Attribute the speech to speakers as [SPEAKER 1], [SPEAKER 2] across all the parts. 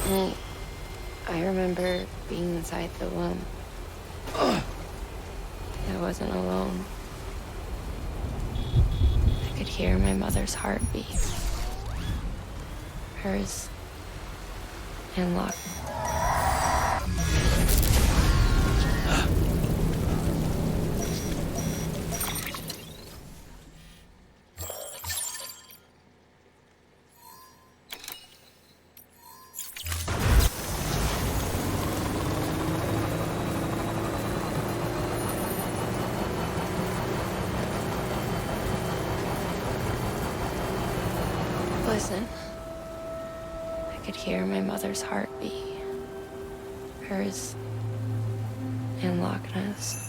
[SPEAKER 1] I, I remember being inside the womb. I wasn't alone. I could hear my mother's heartbeat. Hers and Locke. Listen. I could hear my mother's heartbeat. Hers and Lochna's.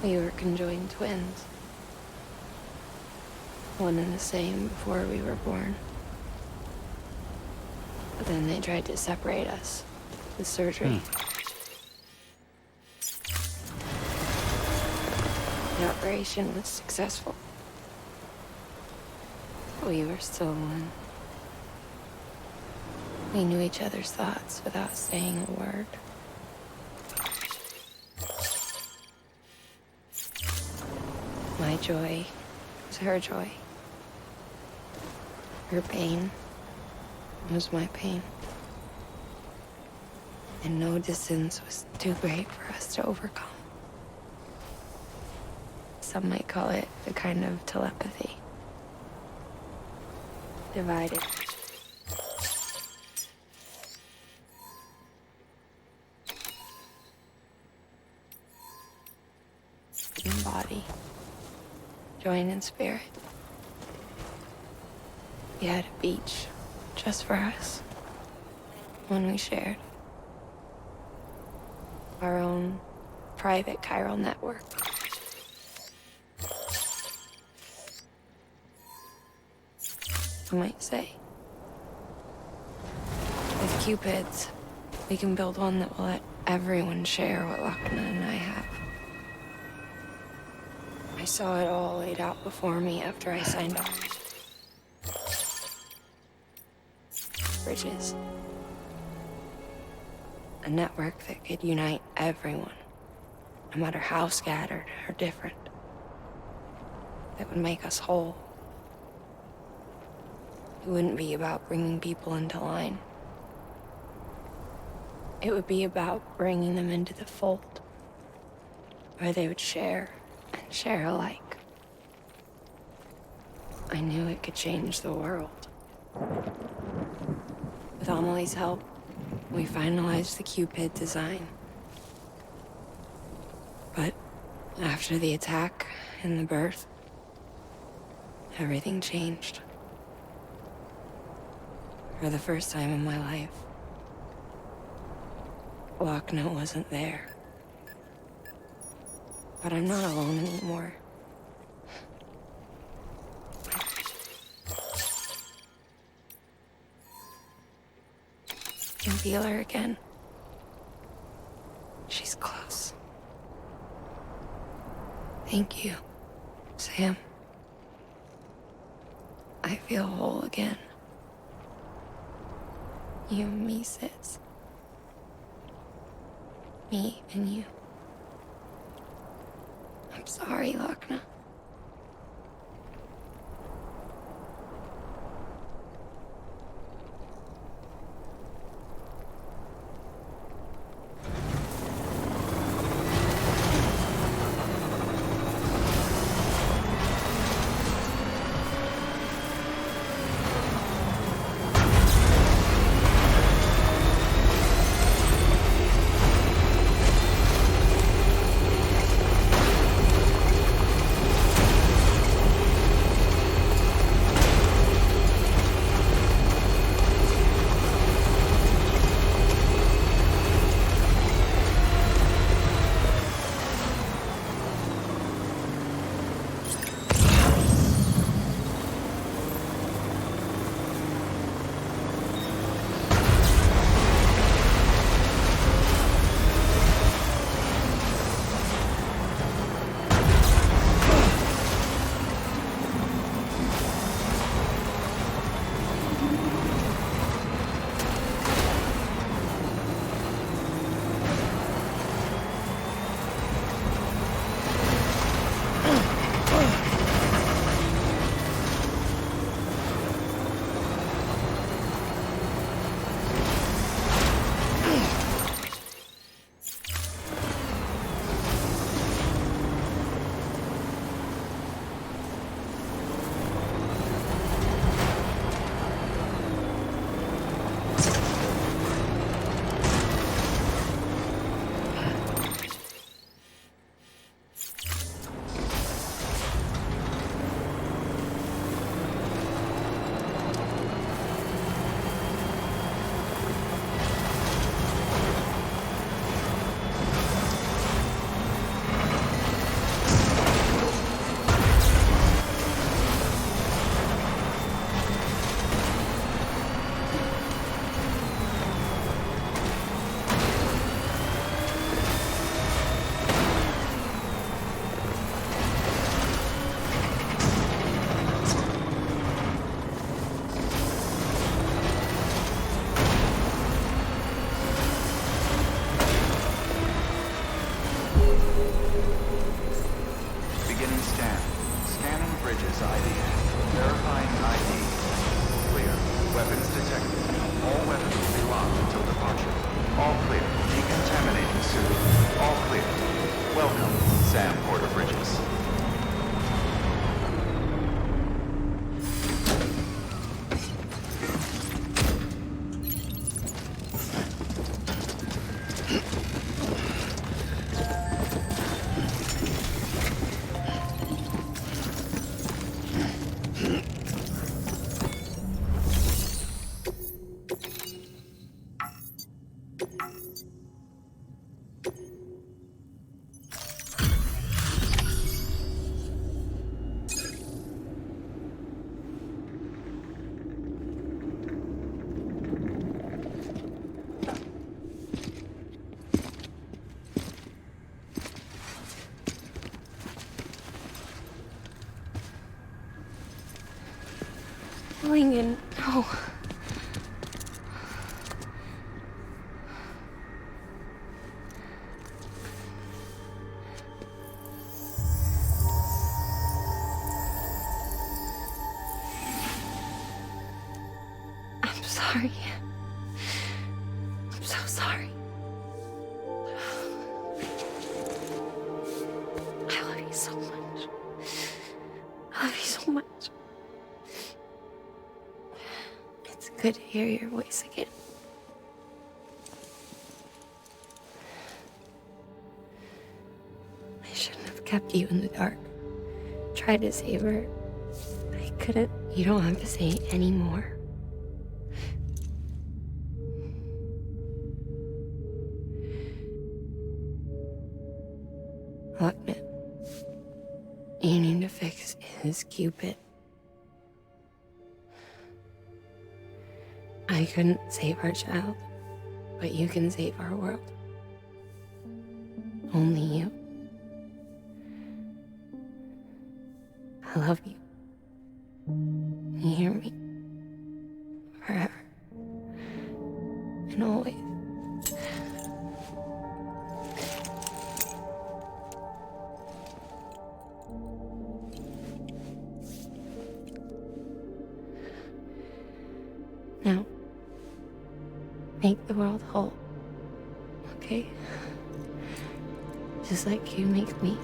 [SPEAKER 1] We were conjoined twins. One and the same before we were born. But then they tried to separate us with surgery. The operation was successful. We were still one. We knew each other's thoughts without saying a word. My joy was her joy. Her pain was my pain. And no distance was too great for us to overcome. Some might call it a kind of telepathy. Divided. In body. Joined in spirit. We had a beach just for us. One we shared. Our own private chiral network. You might say. With Cupids, we can build one that will let everyone share what Lachna and I have. I saw it all laid out before me after I signed up. Bridges. A network that could unite everyone, no matter how scattered or different. That would make us whole. It wouldn't be about bringing people into line. It would be about bringing them into the fold, where they would share and share alike. I knew it could change the world. With Amelie's help, we finalized the Cupid design. But after the attack and the birth, everything changed. For the first time in my life, Lochna wasn't there. But I'm not alone anymore. I can feel her again. She's close. Thank you, Sam. I feel whole again. You and me, sis. Me and you. I'm sorry, Lochna.
[SPEAKER 2] Weapons detected. All weapons will be locked until departure. All clear. Decontaminating soon. All clear. Welcome, Sam Porter Bridges.
[SPEAKER 1] Lincoln, no. I'm sorry. I'm so sorry. I love you so much. I love you so much. It's good to hear your voice again. I shouldn't have kept you in the dark. Tried to save her. I couldn't. You don't have to say any more. Look, man. You need to fix his Cupid. I couldn't save our child, but you can save our world. Only you. I love you. You hear me? Forever. And always. Now, make the world whole, okay? Just like you make me.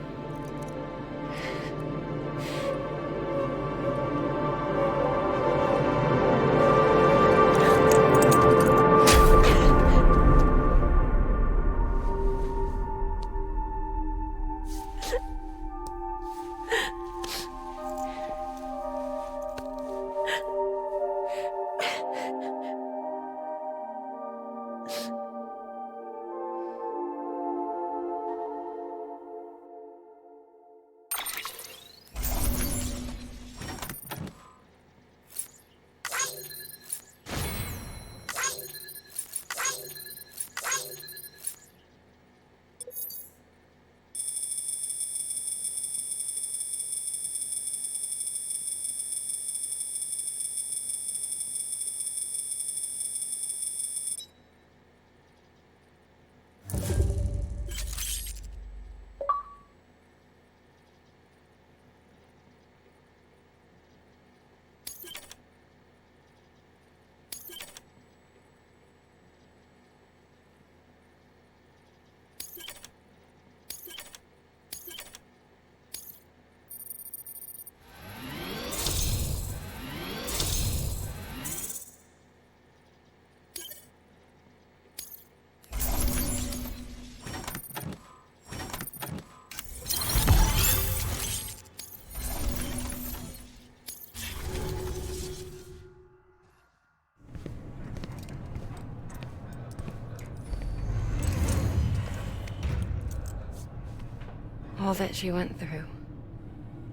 [SPEAKER 1] All that she went through,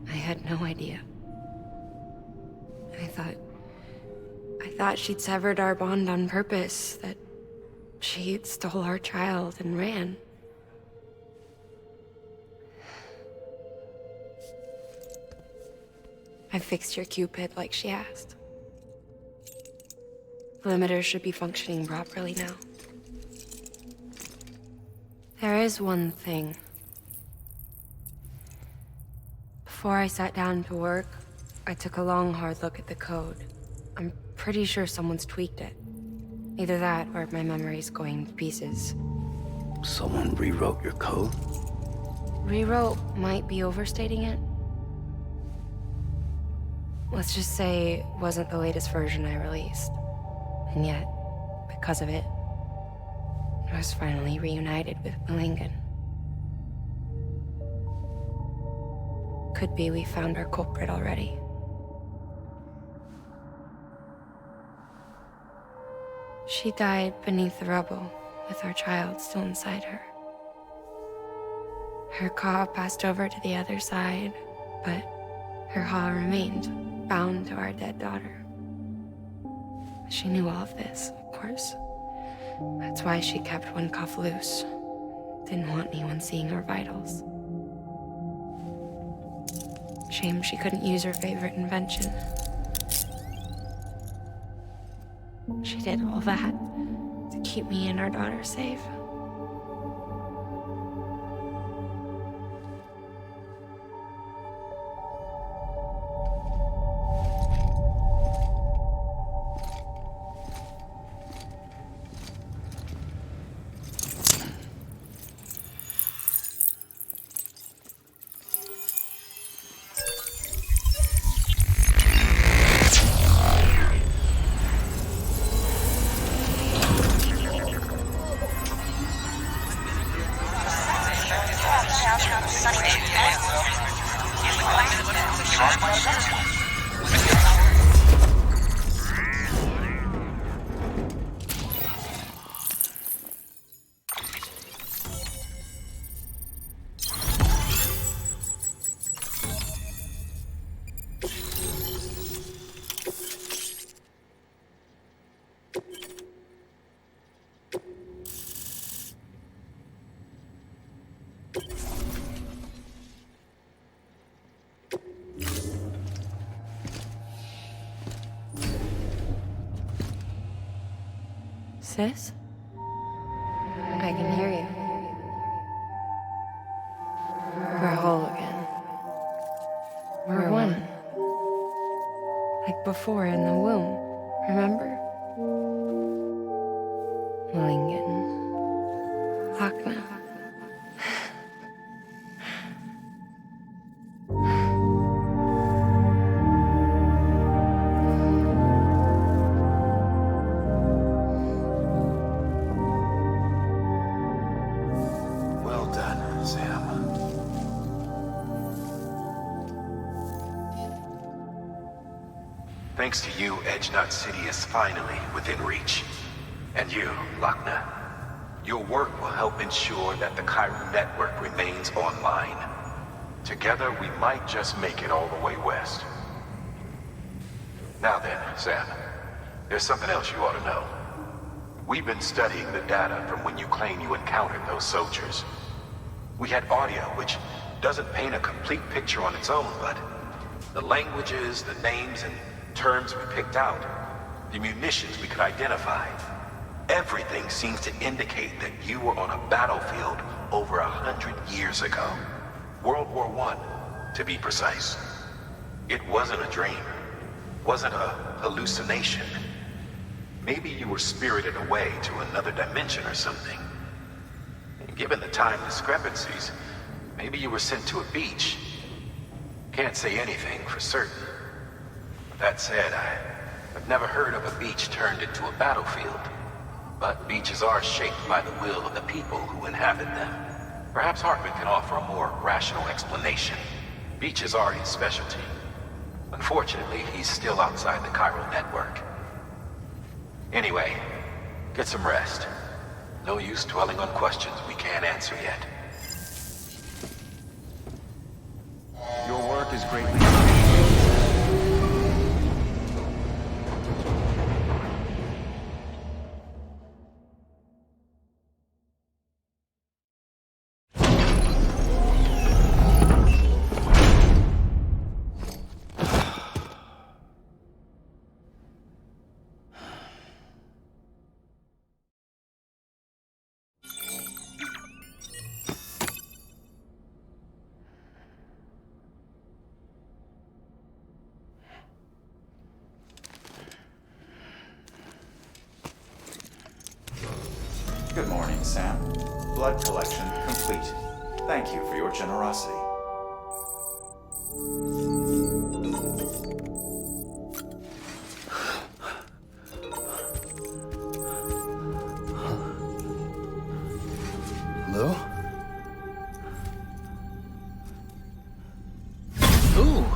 [SPEAKER 1] I had no idea. I thought she'd severed our bond on purpose, that she stole our child and ran. I fixed your Cupid like she asked. The limiter should be functioning properly now. There is one thing. Before I sat down to work, I took a long, hard look at the code. I'm pretty sure someone's tweaked it. Either that or my memory's going to pieces.
[SPEAKER 3] Someone rewrote your code?
[SPEAKER 1] Rewrote might be overstating it. Let's just say it wasn't the latest version I released. And yet, because of it, I was finally reunited with Malingen. Could be we found our culprit already. She died beneath the rubble, with our child still inside her. Her caw passed over to the other side, but her haw remained, bound to our dead daughter. She knew all of this, of course. That's why she kept one cuff loose. Didn't want anyone seeing her vitals. Shame she couldn't use her favorite invention. She did all that to keep me and our daughter safe. Sis? I can hear you. We're whole again. We're one. Like before in the womb, remember? Malingen. Lochna.
[SPEAKER 2] Well done, Sam. Thanks to you, Edgenut City is finally within reach. And you, Lochna. Your work will help ensure that the Chiral network remains online. Together, we might just make it all the way west. Now then, Sam, there's something else you ought to know. We've been studying the data from when you claim you encountered those soldiers. We had audio, which doesn't paint a complete picture on its own, but the languages, the names, and terms we picked out, the munitions we could identify, everything seems to indicate that you were on a battlefield over 100 years ago. World War I, to be precise. It wasn't a dream. Wasn't a hallucination. Maybe you were spirited away to another dimension or something. And given the time discrepancies, maybe you were sent to a beach. Can't say anything for certain. That said, I've never heard of a beach turned into a battlefield. But beaches are shaped by the will of the people who inhabit them. Perhaps Hartman can offer a more rational explanation. Beaches are his specialty. Unfortunately, he's still outside the Chiral network. Anyway, get some rest. No use dwelling on questions we can't answer yet. Your work is greatly appreciated.
[SPEAKER 4] Sam. Blood collection complete. Thank you for your generosity.
[SPEAKER 3] Hello?
[SPEAKER 5] Ooh,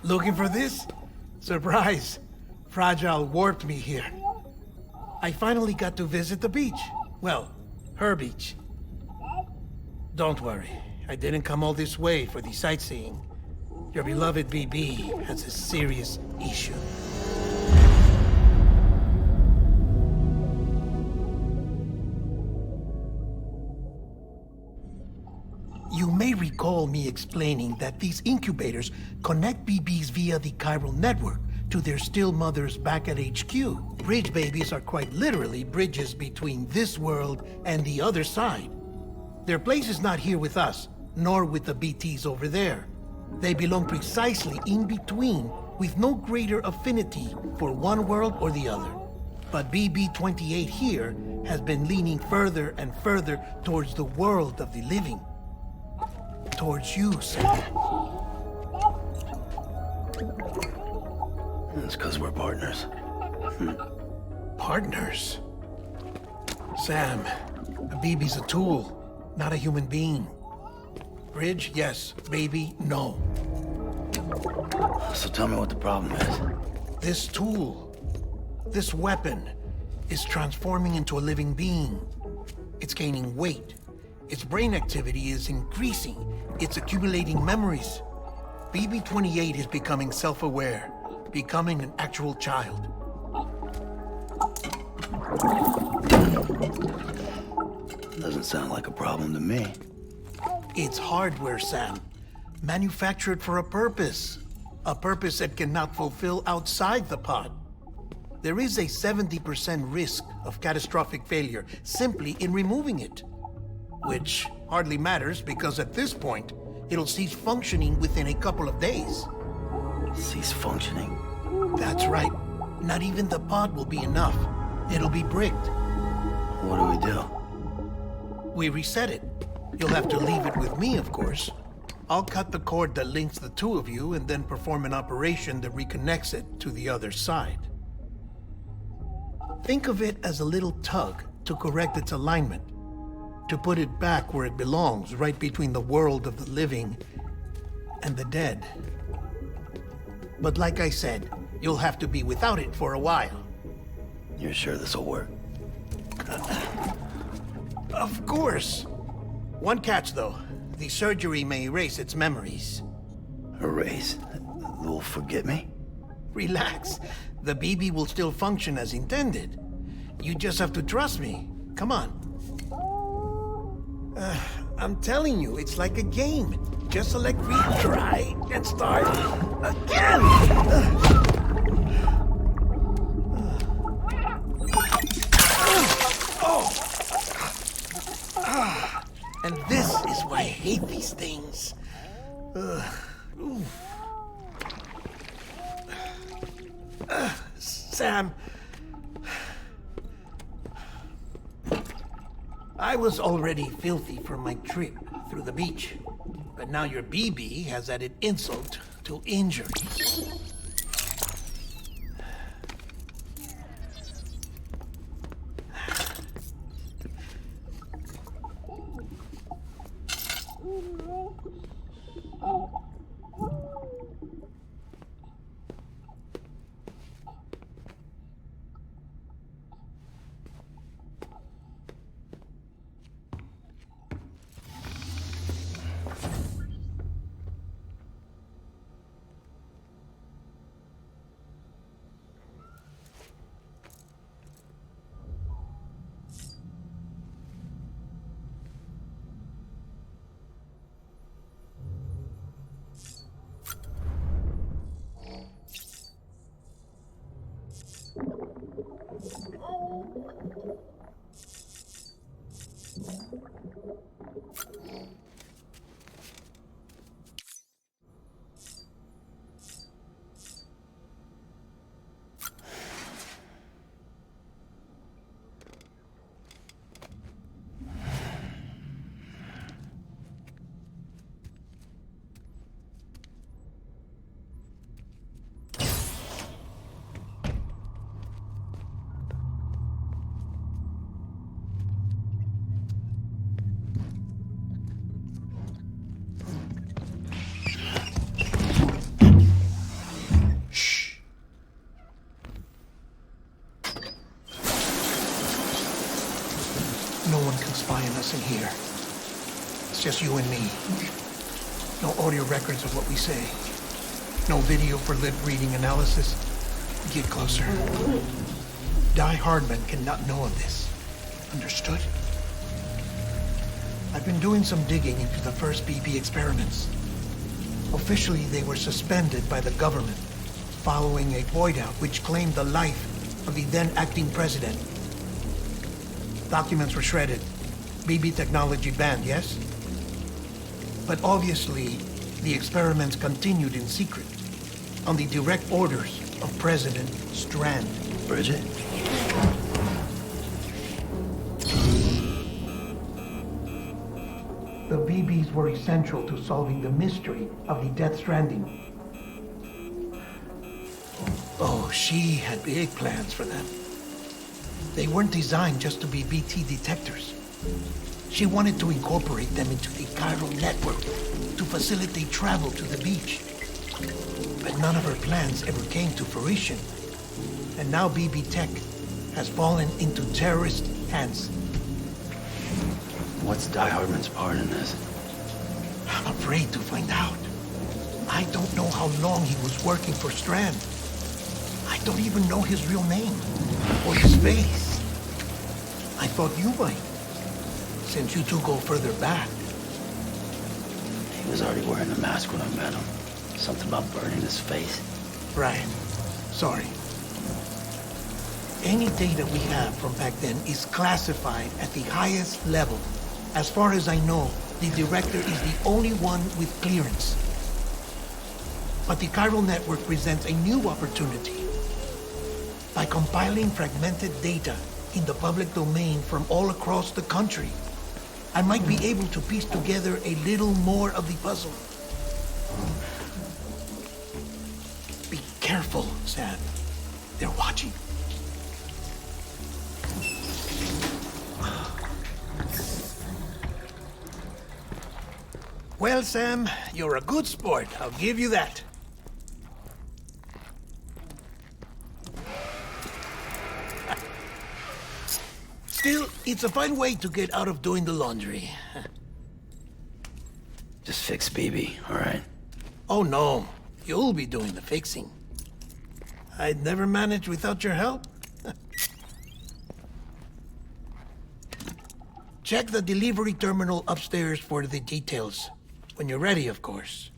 [SPEAKER 5] looking for this? Surprise. Fragile warped me here. I finally got to visit the beach. Well, her beach. Don't worry, I didn't come all this way for the sightseeing. Your beloved BB has a serious issue. You may recall me explaining that these incubators connect BBs via the chiral network to their still mothers back at HQ. Bridge babies are quite literally bridges between this world and the other side. Their place is not here with us, nor with the BTs over there. They belong precisely in between, with no greater affinity for one world or the other. But BB-28 here has been leaning further and further towards the world of the living. Towards you, Sam.
[SPEAKER 3] It's because we're partners.
[SPEAKER 5] Partners? Sam, a BB's a tool, not a human being. Bridge, yes. Baby, no.
[SPEAKER 3] So tell me what the problem is.
[SPEAKER 5] This tool, this weapon, is transforming into a living being. It's gaining weight. Its brain activity is increasing. It's accumulating memories. BB-28 is becoming self-aware, becoming an actual child.
[SPEAKER 3] Doesn't sound like a problem to me.
[SPEAKER 5] It's hardware, Sam. Manufactured for a purpose. A purpose it cannot fulfill outside the pod. There is a 70% risk of catastrophic failure simply in removing it. Which hardly matters because at this point, it'll cease functioning within a couple of days.
[SPEAKER 3] Cease functioning?
[SPEAKER 5] That's right. Not even the pod will be enough. It'll be bricked.
[SPEAKER 3] What do we do?
[SPEAKER 5] We reset it. You'll have to leave it with me, of course. I'll cut the cord that links the two of you and then perform an operation that reconnects it to the other side. Think of it as a little tug to correct its alignment, to put it back where it belongs, right between the world of the living and the dead. But like I said, you'll have to be without it for a while.
[SPEAKER 3] You're sure this'll work?
[SPEAKER 5] Of course. One catch, though. The surgery may erase its memories.
[SPEAKER 3] Erase? They'll forget me?
[SPEAKER 5] Relax. The BB will still function as intended. You just have to trust me. Come on. I'm telling you, it's like a game. Just select retry and start again! And this is why I hate these things. Sam. I was already filthy from my trip through the beach. But now your BB has added insult to injury. No one can spy on us in here. It's just you and me. No audio records of what we say. No video for lip-reading analysis. Get closer. Die Hardman cannot know of this. Understood? I've been doing some digging into the first BB experiments. Officially, they were suspended by the government following a void-out which claimed the life of the then-acting president. Documents were shredded. BB technology banned, yes? But obviously, the experiments continued in secret, on the direct orders of President Strand.
[SPEAKER 3] Bridget?
[SPEAKER 5] The BBs were essential to solving the mystery of the Death Stranding. Oh, she had big plans for them. They weren't designed just to be BT detectors. She wanted to incorporate them into the chiral network to facilitate travel to the beach. But none of her plans ever came to fruition. And now BB Tech has fallen into terrorist hands.
[SPEAKER 3] What's Die Hardman's part in this?
[SPEAKER 5] I'm afraid to find out. I don't know how long he was working for Strand. I don't even know his real name or his face. I thought you might, since you two go further back.
[SPEAKER 3] He was already wearing the mask when I met him. Something about burning his face.
[SPEAKER 5] Right. Sorry. Any data we have from back then is classified at the highest level. As far as I know, the director is the only one with clearance. But the chiral network presents a new opportunity. By compiling fragmented data in the public domain from all across the country, I might be able to piece together a little more of the puzzle. Be careful, Sam. They're watching. Well, Sam, you're a good sport. I'll give you that. Still, it's a fine way to get out of doing the laundry.
[SPEAKER 3] Just fix BB, all right?
[SPEAKER 5] Oh, no. You'll be doing the fixing. I'd never manage without your help. Check the delivery terminal upstairs for the details. When you're ready, of course.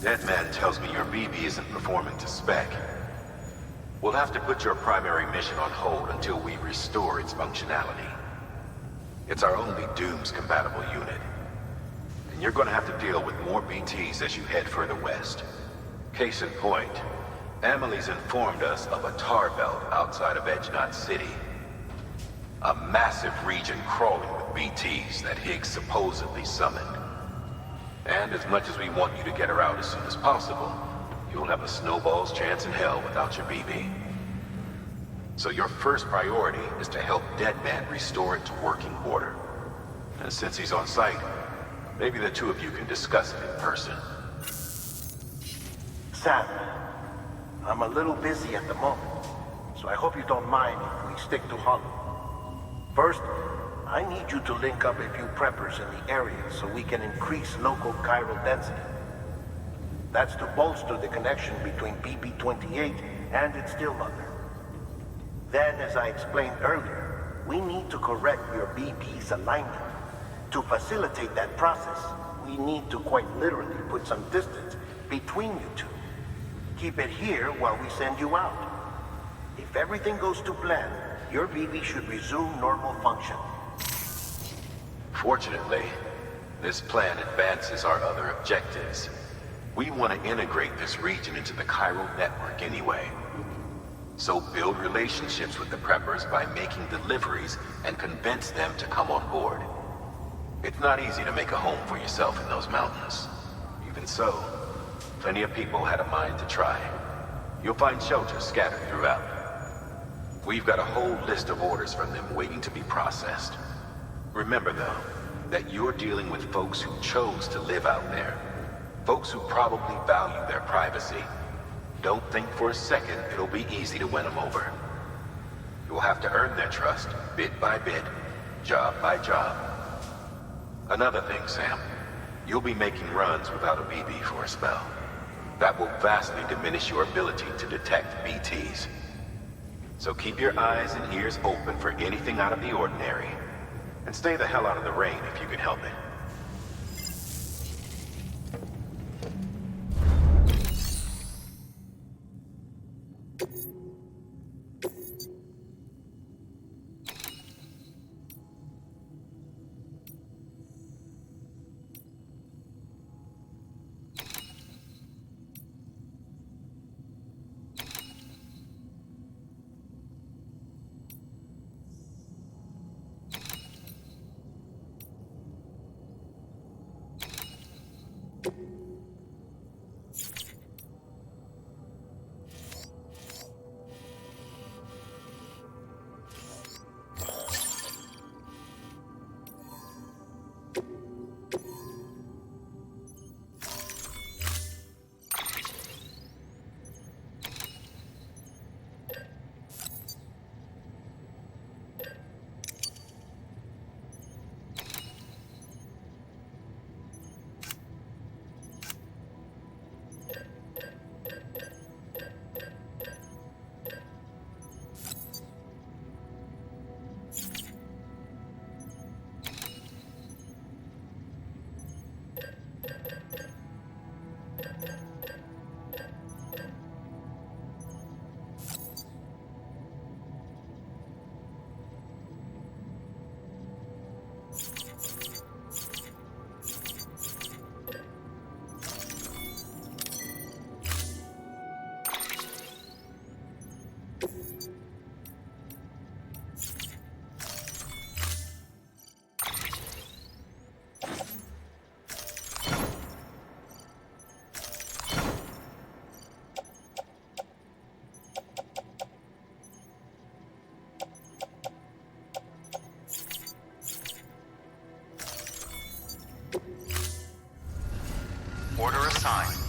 [SPEAKER 2] That man tells me your BB isn't performing to spec. We'll have to put your primary mission on hold until we restore its functionality. It's our only Dooms-compatible unit. And you're gonna have to deal with more BTs as you head further west. Case in point, Emily's informed us of a tar belt outside of Edge City. A massive region crawling with BTs that Higgs supposedly summoned. And as much as we want you to get her out as soon as possible, you'll have a snowball's chance in hell without your BB. So your first priority is to help Deadman restore it to working order. And since he's on site, maybe the two of you can discuss it in person.
[SPEAKER 6] Sam, I'm a little busy at the moment, so I hope you don't mind if we stick to Hollow. First, I need you to link up a few preppers in the area so we can increase local chiral density. That's to bolster the connection between BB-28 and its still mother. Then, as I explained earlier, we need to correct your BB's alignment. To facilitate that process, we need to quite literally put some distance between you two. Keep it here while we send you out. If everything goes to plan, your BB should resume normal function.
[SPEAKER 2] Fortunately, this plan advances our other objectives. We want to integrate this region into the chiral network anyway. So build relationships with the preppers by making deliveries and convince them to come on board. It's not easy to make a home for yourself in those mountains. Even so, plenty of people had a mind to try. You'll find shelters scattered throughout. We've got a whole list of orders from them waiting to be processed. Remember, though, that you're dealing with folks who chose to live out there. Folks who probably value their privacy. Don't think for a second it'll be easy to win them over. You'll have to earn their trust, bit by bit, job by job. Another thing, Sam. You'll be making runs without a BB for a spell. That will vastly diminish your ability to detect BTs. So keep your eyes and ears open for anything out of the ordinary. And stay the hell out of the rain if you can help it.
[SPEAKER 4] Order assigned.